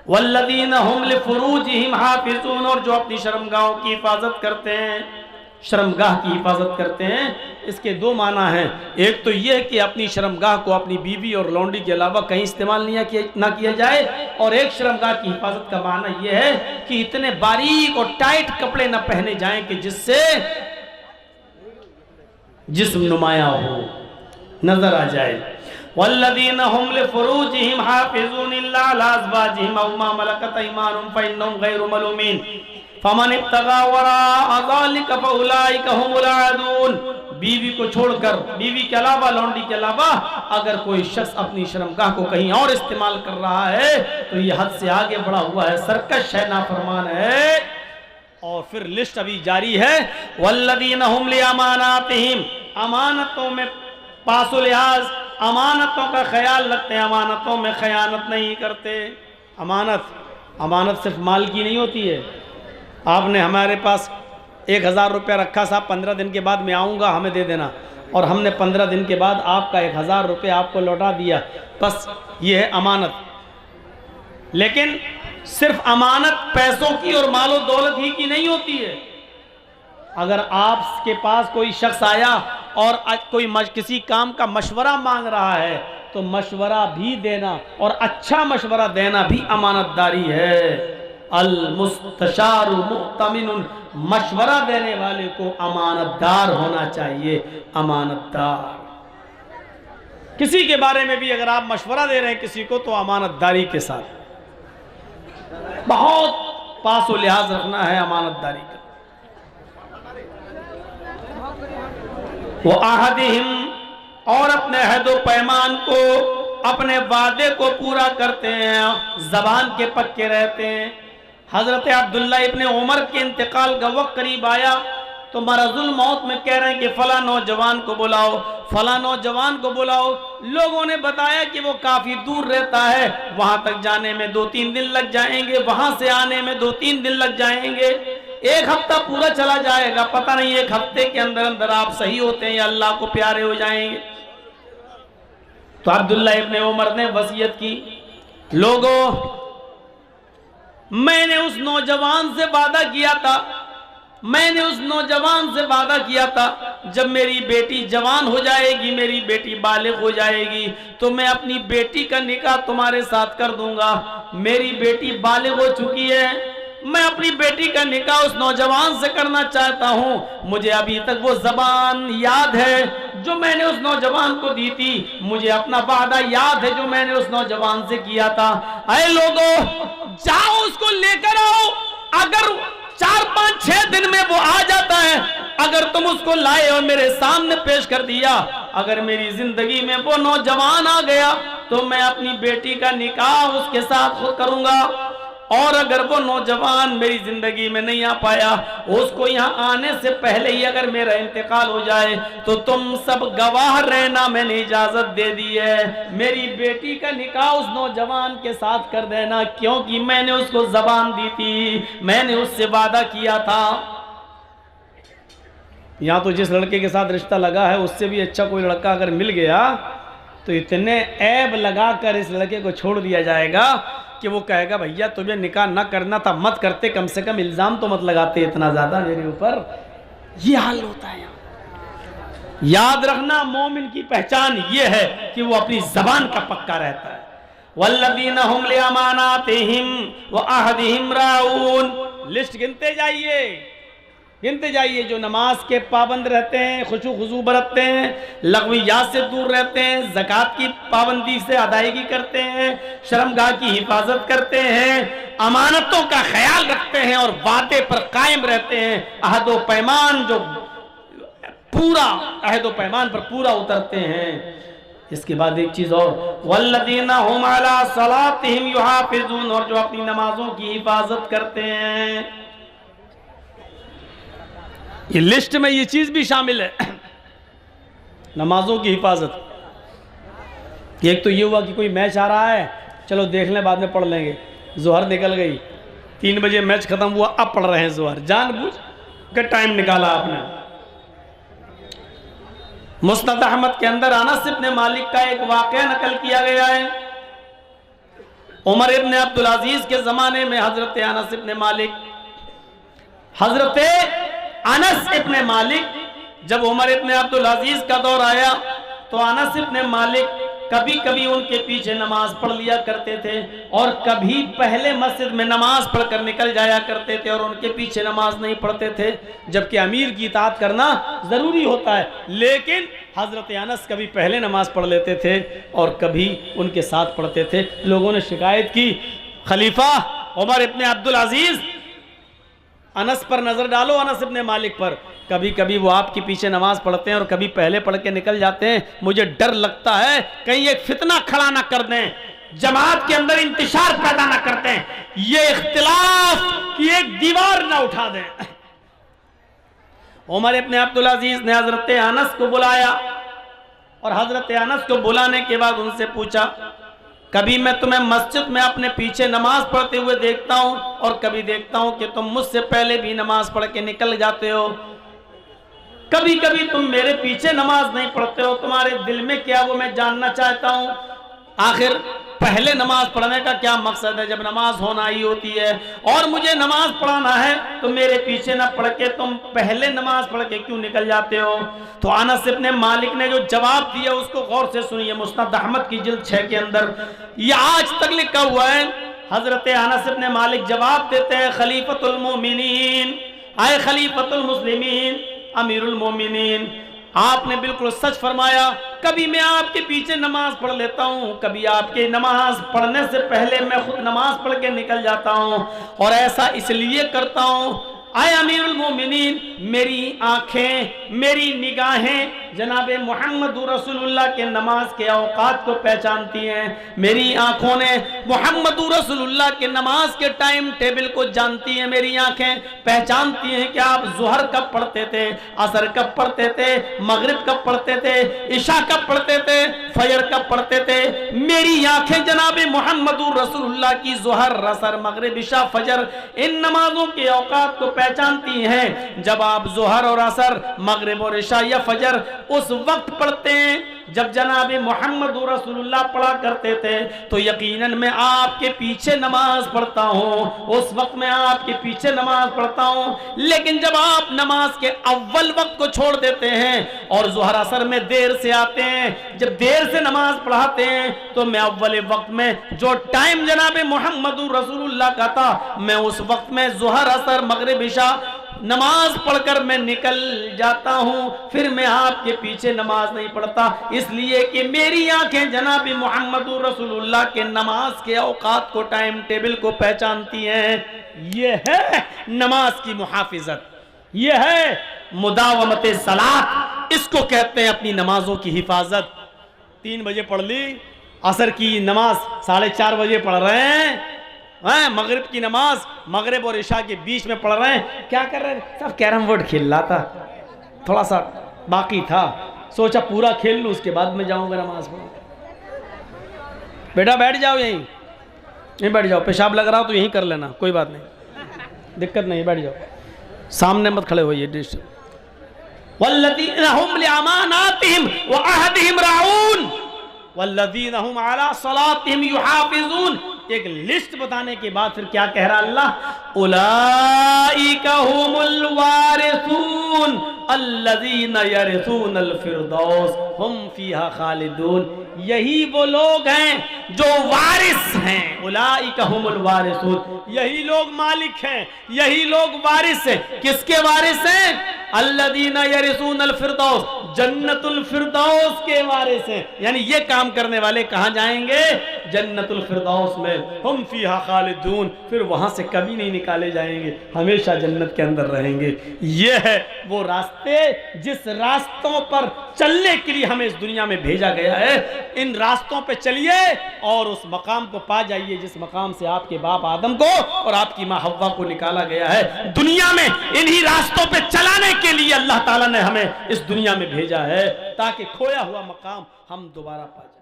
वल्लज़ीना हुम लिफ़ुरूजिहिम हाफ़िज़ून, और जो अपनी शर्मगाहों की हिफाजत करते हैं, शर्मगाह की हिफाजत करते हैं। इसके दो माना हैं। एक तो ये कि अपनी शर्मगाह को अपनी बीवी और लौंडी के अलावा कहीं इस्तेमाल ना किया जाए, और एक शर्मगाह की हिफाजत का माना यह है कि इतने बारीक और टाइट कपड़े ना पहने जाएं कि जिससे जिस्म नुमाया हो, नजर आ जाए। वल्लज़ीना हुम लिफ़ुरूजिहिम हाफ़िज़ून इल्ला अला अज़वाजिहिम अव मा मलकत अयमानुहुम फ़इन्नहुम गैरु मलूमीन फमन इब्तगा वराअ ज़ालिका फ़उलाइका हुमुल आदून। बीवी को छोड़कर, बीवी के अलावा, लौंडी के अलावा अगर कोई शख्स अपनी शर्मगाह को कहीं और इस्तेमाल कर रहा है तो ये हद से आगे बढ़ा हुआ है, सरकश है, नाफरमान है। और फिर लिस्ट अभी जारी है। वल्लज़ीना हुम लिअमानातिहिम, अमानतों में पासो लिहाज, अमानतों का ख्याल रखते हैं, अमानतों में खयानत नहीं करते। अमानत सिर्फ माल की नहीं होती है। आपने हमारे पास 1000 रुपया रखा, साहब 15 दिन के बाद मैं आऊँगा, हमें दे देना, और हमने 15 दिन के बाद आपका 1000 रुपया आपको लौटा दिया, बस ये है अमानत। लेकिन सिर्फ अमानत पैसों की और मालो दौलत ही की नहीं होती है। अगर आपके पास कोई शख्स आया और कोई किसी काम का मशवरा मांग रहा है तो मशवरा भी देना, और अच्छा मशवरा देना भी अमानतदारी है। अल मुस्तशारु मुअ्तमिनुन, मशवरा देने वाले को अमानतदार होना चाहिए, अमानतदार। किसी के बारे में भी अगर आप मशवरा दे रहे हैं किसी को, तो अमानतदारी के साथ, बहुत पासो लिहाज रखना है अमानतदारी का। वो आहदिहिम, और अपने अहदो पैमान को, अपने वादे को पूरा करते हैं, जबान के पक्के रहते हैं। हजरत अब्दुल्ला इब्ने उमर के इंतकाल का वक्त करीब आया तो मरजुल मौत में कह रहे हैं कि फला नौजवान को बुलाओ, फला नौजवान को बुलाओ। लोगों ने बताया कि वो काफी दूर रहता है, वहां तक जाने में 2-3 दिन लग जाएंगे, वहां से आने में 2-3 दिन लग जाएंगे, 1 हफ्ता पूरा चला जाएगा। पता नहीं 1 हफ्ते के अंदर अंदर आप सही होते हैं या अल्लाह को प्यारे हो जाएंगे। तो अब्दुल्ला इब्ने उमर ने वसीयत की, लोगों, मैंने उस नौजवान से वादा किया था, मैंने उस नौजवान से वादा किया था जब मेरी बेटी जवान हो जाएगी, मेरी बेटी बालिग हो जाएगी, तो मैं अपनी बेटी का निकाह तुम्हारे साथ कर दूंगा। मेरी बेटी बालिग हो चुकी है, मैं अपनी बेटी का निकाह उस नौजवान से करना चाहता हूं। मुझे अभी तक वो जबान याद है जो मैंने उस नौजवान को दी थी, मुझे अपना वादा याद है जो मैंने उस नौजवान से किया था। अरे लोगों, जाओ उसको लेकर आओ। अगर 4-5-6 दिन में वो आ जाता है, अगर तुम उसको लाए और मेरे सामने पेश कर दिया, अगर मेरी जिंदगी में वो नौजवान आ गया तो मैं अपनी बेटी का निकाह उसके साथ खुद करूंगा। और अगर वो नौजवान मेरी जिंदगी में नहीं आ पाया, उसको यहाँ आने से पहले ही अगर मेरा इंतकाल हो जाए, तो तुम सब गवाह रहना, मैंने इजाजत दे दी है, मेरी बेटी का निकाह उस नौजवान के साथ कर देना, क्योंकि मैंने उसको जबान दी थी, मैंने उससे वादा किया था। यहाँ तो जिस लड़के के साथ रिश्ता लगा है उससे भी अच्छा कोई लड़का अगर मिल गया तो इतने ऐब लगाकर इस लड़के को छोड़ दिया जाएगा कि वो कहेगा भैया तुम्हें निकाह ना करना था, मत करते, कम से कम इल्ज़ाम तो मत लगाते इतना ज़्यादा मेरे ऊपर। ये हाल होता है। याद रखना, मोमिन की पहचान ये है कि वो अपनी ज़बान का पक्का रहता है। वल्लज़ीना हुम लिअमानातिहिम व अहदिहिम राऊन। लिस्ट गिनते जाइए जो नमाज के पाबंद रहते हैं, खुशू खुजू बरतते हैं, लग़वियात से दूर रहते हैं, ज़कात की पाबंदी से अदायगी करते हैं, शर्मगाह की हिफाजत करते हैं, अमानतों का ख्याल रखते हैं और वादे पर कायम रहते हैं, अहदो पैमान जो पूरा अहदो पैमान पर पूरा उतरते हैं। इसके बाद एक चीज और, वल्लज़ीना हुम अला सलातिहिम युहाफ़िज़ून, और जो अपनी नमाजों की हिफाजत करते हैं। ये लिस्ट में ये चीज भी शामिल है, नमाजों की हिफाजत। एक तो ये हुआ कि कोई मैच आ रहा है, चलो देख लें, बाद में पढ़ लेंगे। जोहर निकल गई, 3 बजे मैच खत्म हुआ, अब पढ़ रहे हैं जोहर, जानबूझ कर टाइम निकाला आपने। मुस्नद अहमद के अंदर अनस इब्ने मालिक का एक वाक़या नकल किया गया है। उमर इब्न अब्दुल अजीज के जमाने में हजरत अनस इब्न मालिक जब उमर इब्न अब्दुल अजीज का दौर आया तो अनस इब्न मालिक कभी कभी उनके पीछे नमाज पढ़ लिया करते थे और कभी पहले मस्जिद में नमाज पढ़कर निकल जाया करते थे और उनके पीछे नमाज नहीं पढ़ते थे, जबकि अमीर की इताअत करना जरूरी होता है। लेकिन हजरत अनस कभी पहले नमाज पढ़ लेते थे और कभी उनके साथ पढ़ते थे। लोगों ने शिकायत की, खलीफा उमर इब्न अब्दुल अजीज अनस पर नजर डालो, अनस इब्न मालिक पर, कभी कभी वो आपके पीछे नमाज पढ़ते हैं और कभी पहले पढ़ के निकल जाते हैं। मुझे डर लगता है कहीं एक फितना खड़ा ना कर दें, जमात के अंदर इंतशार पैदा ना करते हैं, ये इख्तिलाफ की एक दीवार ना उठा दें। उमर इब्न अब्दुल अजीज ने हजरत अनस को बुलाया और हजरत अनस को बुलाने के बाद उनसे पूछा, कभी मैं तुम्हें मस्जिद में अपने पीछे नमाज पढ़ते हुए देखता हूं और कभी देखता हूं कि तुम मुझसे पहले भी नमाज पढ़ के निकल जाते हो, कभी कभी तुम मेरे पीछे नमाज नहीं पढ़ते हो, तुम्हारे दिल में क्या वो मैं जानना चाहता हूं। आखिर पहले नमाज पढ़ने का क्या मकसद है जब नमाज होना ही होती है, और मुझे नमाज पढ़ाना है तो मेरे पीछे ना पढ़ के तुम पहले नमाज पढ़ के क्यों निकल जाते हो। तो अनस इब्न मालिक ने जो जवाब दिया उसको गौर से सुनिए, मुस्नद अहमद की जिल्द 6 के अंदर ये आज तक लिखा हुआ है। हजरत अनस इब्न मालिक जवाब देते हैं, खलीफतुल मोमिनीन, आए खलीफतुल मुस्लिमीन, अमीरुल मोमिनीन, आपने बिल्कुल सच फरमाया, कभी मैं आपके पीछे नमाज पढ़ लेता हूँ, कभी आपके नमाज पढ़ने से पहले मैं खुद नमाज पढ़ के निकल जाता हूँ, और ऐसा इसलिए करता हूँ आए अमीरुल मोमिनीन, मेरी आंखें मेरी निगाहें जनाब मोहम्मद रसूलुल्लाह के नमाज के औकात को पहचानती हैं, मेरी आंखों ने मोहम्मद रसूलुल्लाह के नमाज के टाइम टेबल को जानती हैं, मेरी आंखें पहचानती हैं कि आप ज़ुहर कब पढ़ते थे, असर कब पढ़ते थे, मगरिब कब पढ़ते थे, इशा कब पढ़ते थे, फजर कब पढ़ते थे। मेरी आंखें जनाब मोहम्मद रसूलुल्लाह की ज़ुहर, असर, मगरिब, इशा, फजर इन नमाजों के औकात को पहचानती हैं। जब आप ज़ुहर और असर, मगरिब और इशा या फजर उस वक्त पढ़ते हैं जब जनाब मोहम्मद रसूलुल्लाह पढ़ा करते थे, तो यकीनन मैं आपके पीछे नमाज पढ़ता हूँ, उस वक्त मैं आपके पीछे नमाज पढ़ता हूँ। लेकिन जब आप नमाज के अव्वल वक्त को छोड़ देते हैं और ज़ुहर असर में देर से आते हैं, जब देर से नमाज पढ़ाते हैं, तो मैं अव्वल वक्त में जो टाइम जनाब मोहम्मद रसूलुल्लाह का था, मैं उस वक्त में ज़ुहर असर मगरिब इशा नमाज पढ़कर मैं निकल जाता हूं, फिर मैं आपके पीछे नमाज नहीं पढ़ता, इसलिए कि मेरी आंखें जनाब मोहम्मद रसूलुल्लाह के नमाज के औकात को, टाइम टेबल को पहचानती हैं। यह है नमाज की मुहाफिजत, यह है मुदावमत सलात, इसको कहते हैं अपनी नमाजों की हिफाजत। 3 बजे पढ़ ली, असर की नमाज 4:30 बजे पढ़ रहे हैं, मगरिब की नमाज मगरिब और इशा के बीच में पढ़ रहे हैं, क्या कर रहे हैं, सब कैरम बोर्ड खेल रहा था, थोड़ा सा बाकी था, सोचा पूरा खेल लूँ उसके बाद में जाऊंगा नमाज पढ़। बेटा बैठ जाओ, यहीं बैठ जाओ, पेशाब लग रहा हो तो यहीं कर लेना, कोई बात नहीं, दिक्कत नहीं, बैठ जाओ, सामने मत खड़े होइए। वल्लज़ीना हुम लिअमानातिहिम व अहदिहिम राऊन वल्लज़ीना हुम अला सलातिहिम युहाफिज़ून। एक लिस्ट बताने के बाद फिर क्या कह रहा अल्लाह, उलाइका हुमुल वारिसून अल्लज़ीना यरिसूनल फिरदौस हुम फीहा खालिदून। यही वो लोग हैं जो वारिस हैं, उलाइका हुमुल वारिसून, यही लोग मालिक हैं, यही लोग वारिस हैं। किसके वारिस हैं? अल्लज़ीना यरिसूनल फिरदौस, जन्नतुल फिरदौस के वारिस हैं। यानी ये काम करने वाले कहाँ जाएंगे? जन्नतुल फिरदौस में, हम फीहा खालिदून, फिर वहां से कभी नहीं निकाले जाएंगे, हमेशा जन्नत के अंदर रहेंगे। ये है वो रास्ते जिस रास्तों पर चलने के लिए हमें इस दुनिया में भेजा गया है। इन रास्तों पे चलिए और उस मकाम को पा जाइए जिस मकाम से आपके बाप आदम को और आपकी माँ हव्वा को निकाला गया है। दुनिया में इन्हीं रास्तों पे चलाने के लिए अल्लाह ताला ने हमें इस दुनिया में भेजा है, ताकि खोया हुआ मकाम हम दोबारा पा जाए।